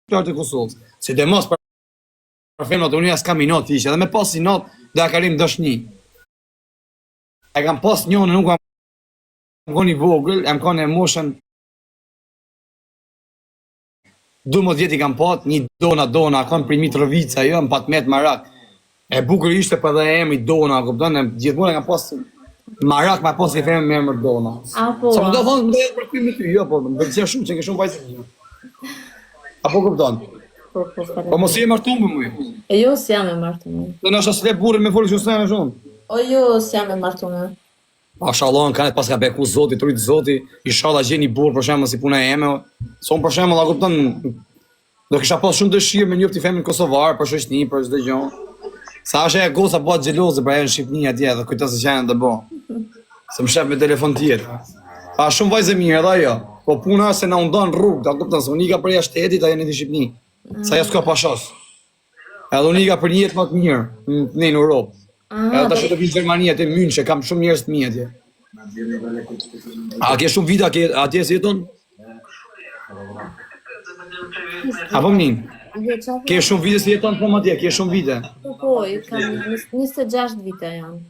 shqiptarët e Kosovës. Sidomos për femrat unë as kam inat ishte, edhe me pas inat do ja kalim dashni. E kam pas njënë, nuk kam qenë i vogël, jam kanë e moshën 12 vjet I kam pat, një dona, kanë primit Rëvica, jo, në Patmet Marak. E bukur ishte për dhe emri Dona, kupton, gjithmonë e kam pas Marak, ma pas I femër me emër Dona. Apo. Sa më do thonë, më do jetë për kujmë ty, jo, po, më pëlqej shumë që ke shumë vajzë një. Apo kupton? Po mos je martuar me mua. E jo, s'jam e martuar. Do na shosle burrin me folë çfarë më shumë. O jo, s'jam e martuar. Mashallah, kanë pas ka beku Zoti, trit Zoti, inshallah gjeni burr për shembull si puna eme. Son për shembull, a kupton? Do kisha pas shumë dëshirë me njëfti femrin kosovar për shoqëni, për çdo gjë. Sa është e goca bëhet xheloze për ajo në Shqipëni atje, dhe kujto se janë të bë. Se më shef me telefon tjetër. A shumë vajzë mirë edhe ajo. Po puna se na undon rrugë, ta kupton se unika për jashtë shtetit, ajo në Shqipëni. Sa ja s'ka pashos. Edhe unika për një jetë më të mirë në Europë. Edhe tash do vi në Gjermani atë München, kam shumë njerëz të mirë atje. A ke shumë vite atje si jeton? Apo min? Ke shumë vite si jeton po atje, ke shumë vite. Po, kam 26 vite janë.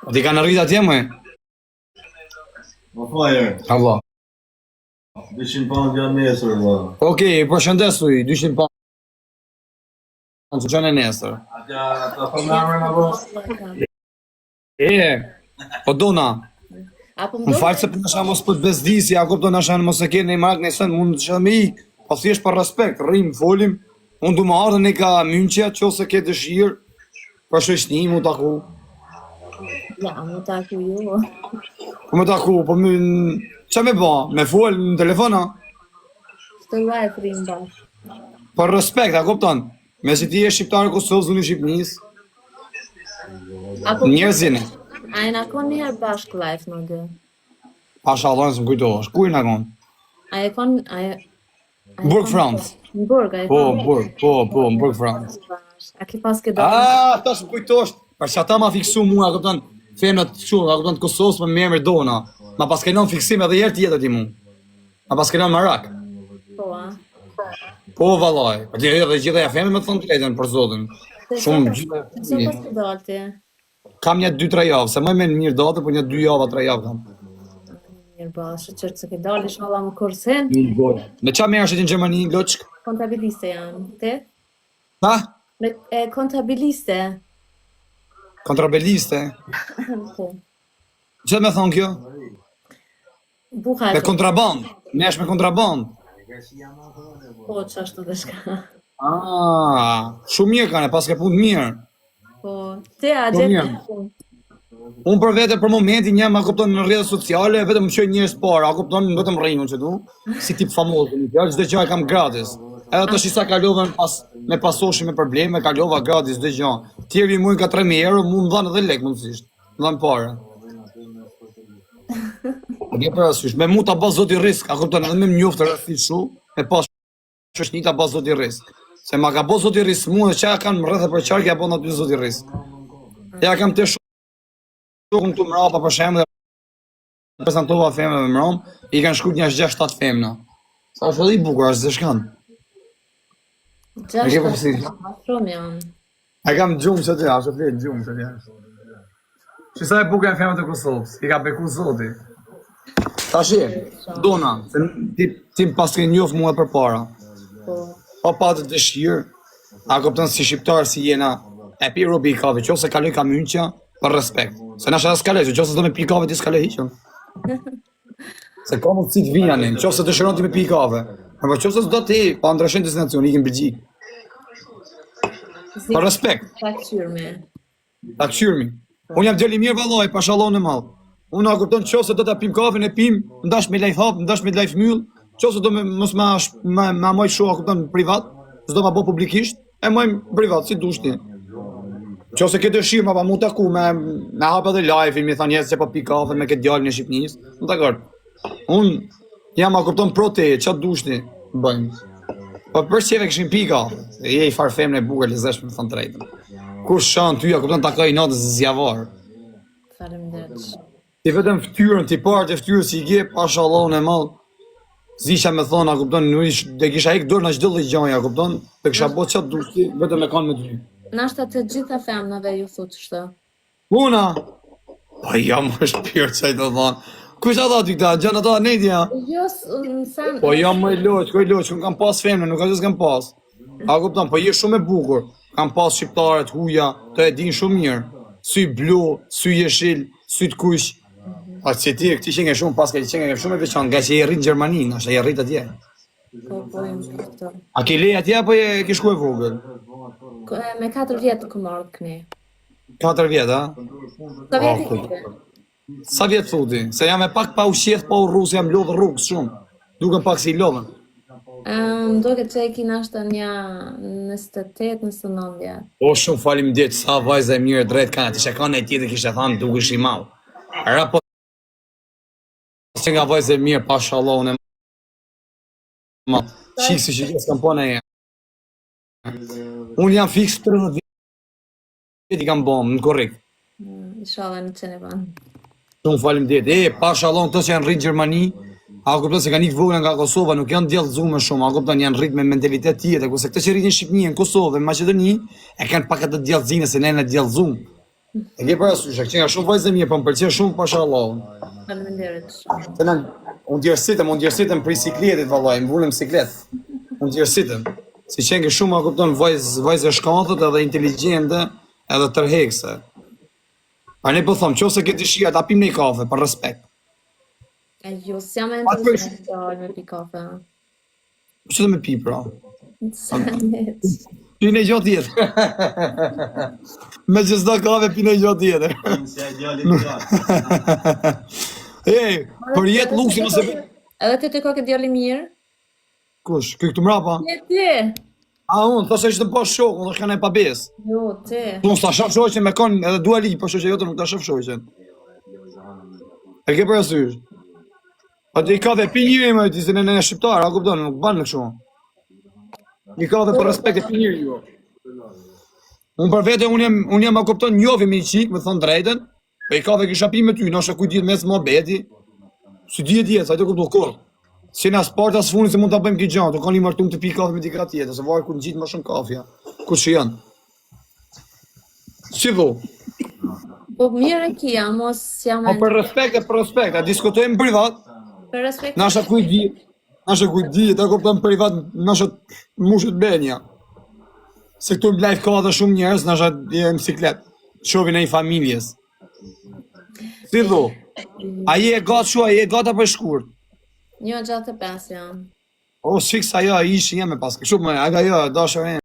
O ti kanë arrit atje më? Po fire. Allah. 200 pound janë nesër, valla. Okej, përshëndesuj, 200 pound. Në që në nesër. Ata përmërën apo? Po dona, Apo më falë se për nësha mos për të bezdisi, a kupto nësha në mos e kene i marak në sënë, mund që me ik, po thjesht për respekt, rrim, folim, unë du më ardhën e ka Münqja, që ose ke dëshirë, për shëshni, mu taku. Ja, mu taku jo. Po me taku, po me... Qa me ba? Me folë në telefona? Të live rrim bash. Për respekt, a kupton? Me si ti e shqiptarë Kosovës, unë i Shqipënis, njerëzine. A e na kon njëherë bashk live në gë? Pasha Allah nësë më kujtohesh, ku i në konë? A e kon... Burg Frans. Në Burg, a e Po, kon? po, në Burg Frans. A ke pas ke dalë? Tash më kujtosh, për që ata ma fiksu mua, a kupton, femnat shumë, a kupton të Kosovës me emër Dona. Ma pas kenon fiksim edhe jerë tjetër ti mu. Ma pas kenon Marak. Po, a? Po, vallaj. Po ti edhe gjitha ja femnat me të thonë të letën, për zotin. Shumë gjitha. Sa pas ke dalë ti? Kam një 2-3 javë, se më me në mirë date, po një 2 javë, 3 javë kam. Mirë ba, shëqërë se ke dalë, inshallah më kursen. Me qa merë është në Gjermani, loçk? Kontabiliste janë, te? Ha? Me kontabiliste. Kontrabeliste? Po. Që me thonë kjo? Buha Me kontraband. Mesh me kontraband. Po, që ashtu dhe shka. Shumë mirë kanë, pas ke punë mirë. Po, te a Po, gjetë mirë. Unë për vete për momentin jam, a kupton, në rrjetet sociale, vetëm më qoj njërës parë, a kupton, vetëm rringun që du, si tip famoz, çdo gjë e kam gratis. Edhe të shisa kalova me pasoshi me probleme, kalova gratis çdo gjë. Tjerë mujnë ka 3.000 euro, mu më dhanë edhe lek mundësisht, më dhanë pare. Në parasysh, me mu ta bas zoti risk, a kupton, edhe me më njoftë rrethit shu, me pas shoqni ta bas zoti risk. Se ma ka bas zoti risk mua, çka kanë rreth për qark ja bën aty zoti risk. Ja kam të shokun të mrapa për shembull, prezantova femra me mram, i kanë shkruar një 6-7 femna. Sa është edhe i bukur as zeshkan. Gjashtë, shumë janë. A kam gjumë që të jashtë, fletë gjumë që të jashtë. Që sa e bukur e femët e Kosovës, i ka beku zoti. Tashi, Dona, ti pas ke njoft mua për para. Pa patë dëshirë, a kupton si shqiptar si jena, e pi robi i kave, qofse kaloj ka Münqja, për respekt. Se nasha s'kaloj, se qofse do me pi kave ti s'kaloj hiqën. Se ka mundësi të vijanin, qofse dëshiron ti me pi kave. Por qofse s'do ti, pa ndryshen destinacion, ikim Belgjik. Për respekt. Ta këshyrme. Ta këshyrmi. Unë jam djali mirë vallaj, pashallah në mall. Unë a kupton qofse do ta pim kafen e pim, ndash me lajf hap, ndash me lajf myll, qofse do me mos ma moj shoh a kupton privat, s'do ma bë publikisht, e moj privat si dush ti. Qofse ke dëshirë ma pa mu taku me hap edhe live-in, mi thanë jesë që po pi kafe me këtë djalin e Shqipnisë, në takor. Unë jam a kupton pro te, çat dush ti, bëjmë. Po për çeve kishim pi kafe, je i far femre e bukur lezesh me thënë drejtën. Kur shan ty a kupton takoj natës zjavar. Faleminderit. Ti vetëm ftyrën, ti parë të ftyrës si i gje, pashallah në mall. zisha me thonë, a kupton, nuk dhe kisha ikë dorë në çdo lloj gjaja, a kupton? Dhe kisha bo çat dushti, vetëm me kanë me ty. Nashta të gjitha femnave ju thotë kështu. Puna! Po jam është pirë që të thonë. Kush ata ty këta, gjënë ata nedja? Jo, sen... Po jam më loq, unë kam pas femne, nuk ka që s'kam pas. A kupton, po je shumë e bukur. Kam pas shqiptarët, huja, të e din shumë mirë. Sy blu, sy jeshil, sy të kush. A që ti, këti qenke shumë, pas ka qenke shumë e veçan, nga që je rritë në Gjermani, nështë je rritë atje. Po, jam këtë. A ke le atje, apo je ke shku e vogël? Me 4 vjetë të këmarë këne. 4 vjetë, a? Sa vjetë i kike? Sa vjetë thuti? Se jam e pak pa ushqeth, pa u rrusë, jam lodhë rrugës shumë. Duken pak si i lodhën. Doke që e ki nashta një 28, 29 vjetë. O, shumë falim djetë, sa vajzë e mirë drejt kanë, ti shekon e tjetë kishte thanë duke shi malë. Rapo që nga vajzë e mirë, pashallah, unë e malë. Qikë si që gjithë s'kam po në e. Unë jam fix 30 vjetë i kam bomë, në korrekt. Inshallah në qenë e banë. Shumë falim djetë. Pashallah, të që janë rritë Gjermani, a kupton se kanë ikë vogël nga Kosova, nuk janë djallëzuar shumë, a kupton janë rrit me mentalitet tjetër, kurse këto që rritin në Shqipëri, në Kosovë, në Maqedoni, e kanë pak atë djallëzinë se ne djallëzum. E ke parasysh, që nga shumë vajzë mirë, po më pëlqen shumë pashallah. Faleminderit shumë. Se unë djersitëm për sikletit vallaj, mbulem siklet. Unë djersitëm. Si qenë shumë, a kupton, vajzë shkantët edhe inteligjente edhe tërhekse. Pa ne po thomë, qofse ke dëshirë ta pim një kafe për respekt. E ju, s'jam e interesuar me pi kafe. Që të me pi, pra? Sanit. Pine gjatë tjetër. Me që s'do kafe, pine gjatë tjetër. Se e djali të gjatë. Për jetë luksi nëse... Edhe ti të ka ke djali mirë? Kush, këtu mrapa? Je ti. A unë, thosë ishte pa shok, unë është kanë e pa besë. Jo, ti. Unë s'ta shaf shoqen me konë edhe dua ligj, për shoqe jote nuk ta shaf shoqen. E ke parasysh? A ti ka dhe pi njëri më ti se në shqiptar, a kupton, nuk ban në kështu. I ka dhe për respekt e pi njëri ju. Unë për vete, unë jam a kupton njovi me i qik, me thonë drejten, për i ka dhe kisha pi me ty, nështë kuj ditë mes më beti, si djetë, sa i të kuptu kur. Si në sport as funit se mund të bëjmë këtë gjanë, të ka një martum të pi kafe me dikra tjetër, se varë ku në gjitë më shumë kafja. Ku që janë? Si dhu? Po mirë e kia, mos jam e... Po për respekt, a diskutojmë privat, Për respekt... nasha kuj di, ta kupton privat, nasha mushët benja. Se këtu në live ka dhe shumë njerës, nasha e në siklet, shovin e i familjes. Si dhu? A je e gatë shua, a je e gata për shkurt? 1.65 jam. O, shiksa jo, ishi jeme pas, shumë me, aga jo, dashër e.